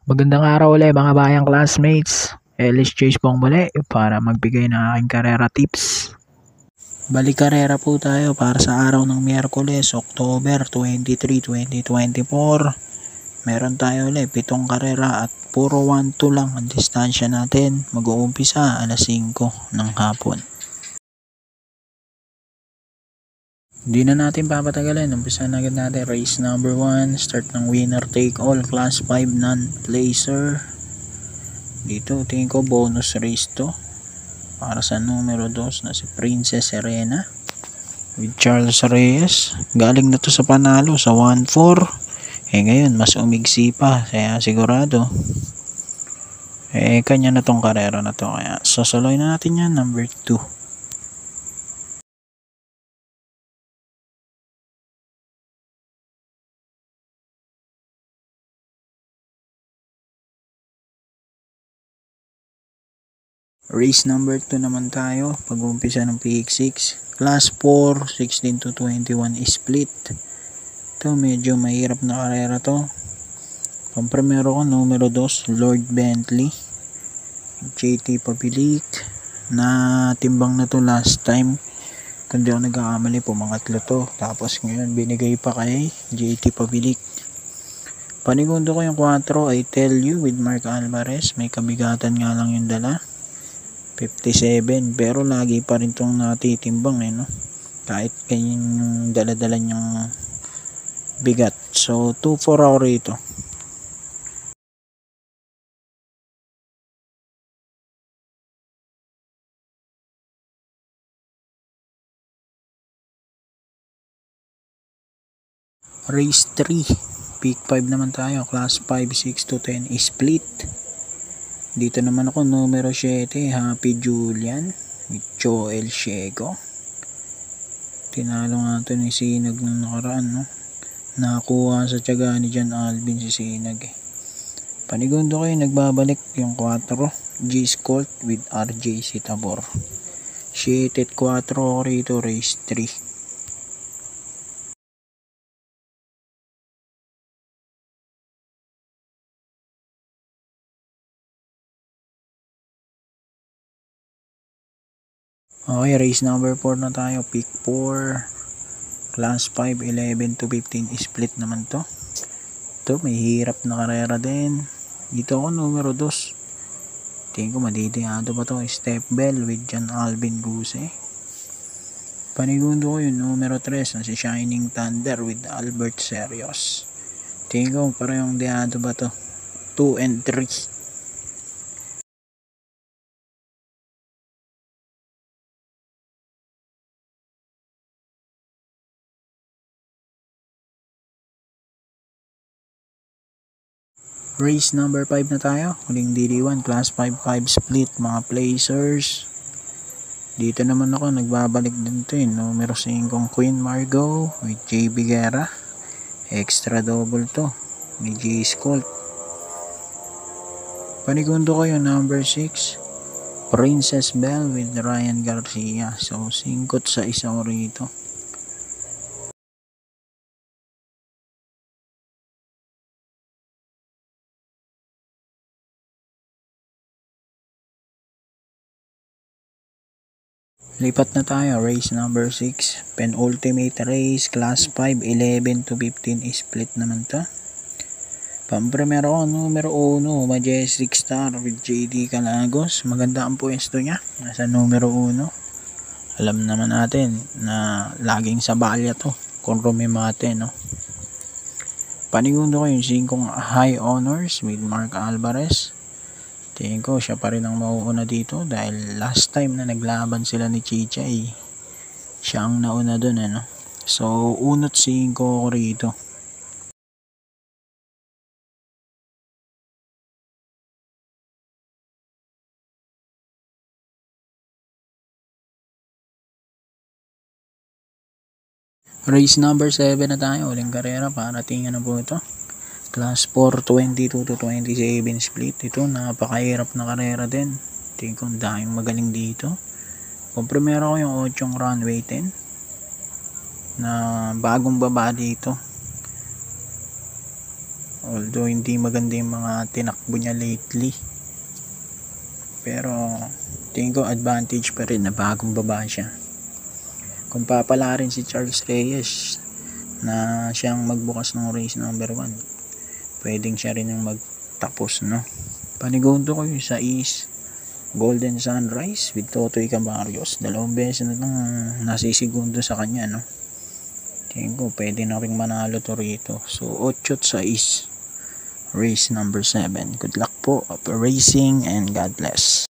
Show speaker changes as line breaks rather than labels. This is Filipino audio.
Magandang araw ulit mga bayang classmates. Ellis Chase pong muli para magbigay ng aking karera tips. Balik karera po tayo para sa araw ng Miyerkules, October 23, 2024. Meron tayo ulit 7 karera at puro 1-2 lang ang distansya natin. Mag-uumpisa alas 5 ng hapon. Hindi na natin papatagalin. Umpisa na agad natin. Race number 1. Start ng winner take all. Class 5 non-placer. Dito tingin ko bonus race to. Para sa numero 2 na si Princess Serena. With Charles Reyes. Galing na to sa panalo sa 1-4. Ngayon mas umigsi pa. Kaya sigurado. Kanya na tong karera na to. Kaya sasaloy na natin yan. Number 2. Race number 2 naman tayo. Pag-umpisa ng PX6. Class 4, 16 to 21 split. Ito medyo mahirap na karera to. Pampremero ko numero 2, Lord Bentley. JT Pabilik. Na timbang na to last time. Kung di ako nag-aamal, pumangatlo to. Tapos ngayon binigay pa kay JT Pabilik. Panigundo ko yung 4, I Tell You with Mark Alvarez. May kabigatan nga lang yung dala. 57 pero lagi pa rin itong natitimbang no? Kahit ganyan yung dala-dala niyang bigat. So 2-4 ako rito. Race 3 Peak 5 naman tayo. Class 5, 6 to 10 split. Dito naman ako numero 7, Happy Julian with Joel Shego. Tinalo nga ito ni Sinag nung nakaraan, no? Nakakuha sa tiyaga ni John Alvin si Sinag. Panigundo kayo, nagbabalik yung 4, G-Scolt with RJ Sitabor. 7 at 4 ako rito, race 3. Okay, race number 4 na tayo. Pick 4. Class 5, 11 to 15 split naman to. Ito, may hirap na karera din. Dito ako numero 2. Tingin ko madidiyado pa to. Step Bell with John Alvin Guse. Panigundo ko yung numero 3 na si Shining Thunder with Albert Serios. Tingin ko parehong diyado ba to. 2 and 3. Race number 5 na tayo. Huling DD1, class 5-5 split, mga placers. Dito naman ako, nagbabalik din to numero 5 Queen Margot with JB Guerra. Extra double to ni J. Scolt. Panigundo ko yung number 6, Princess Belle with Ryan Garcia. So, singkot sa isa ko rito. Lipat na tayo. Race number 6. Penultimate race. Class 5. 11 to 15 split naman to. Pampremero ko. Numero 1. Majestic Star with JD Calagos. Maganda ang pwesto niya. Nasa numero 1. Alam naman natin na laging sa balya to. Kung rumimate, no? Panigundo ko yung 5 High Honors with Mark Alvarez. Tingin ko siya pa rin ang mauuna dito dahil last time na naglaban sila ni Chichay, siya ang nauna dun So 1-5 ko rito. Race number 7 na tayo. Uling karera para tingnan na po ito. Class 4, 22 to 27 split. Ito, napakahirap na karera din. Tingin ko dahil magaling dito. Kung primero ko yung 8 runway 10 na bagong baba dito. Although hindi maganda yung mga tinakbo niya lately. Pero tingin ko advantage pa rin na bagong baba siya. Kung papala rin si Charles Reyes na siyang magbukas ng race number 1, pwedeng siya rin yung magtapos, no? Panigundo ko yung sa East Golden Sunrise with Totoy Cabarrios. 2 beses na lang nasisigundo sa kanya, no? Tingin ko pwede na rin manalo to rito. So 8-6 race number 7. Good luck po, racing, and God bless.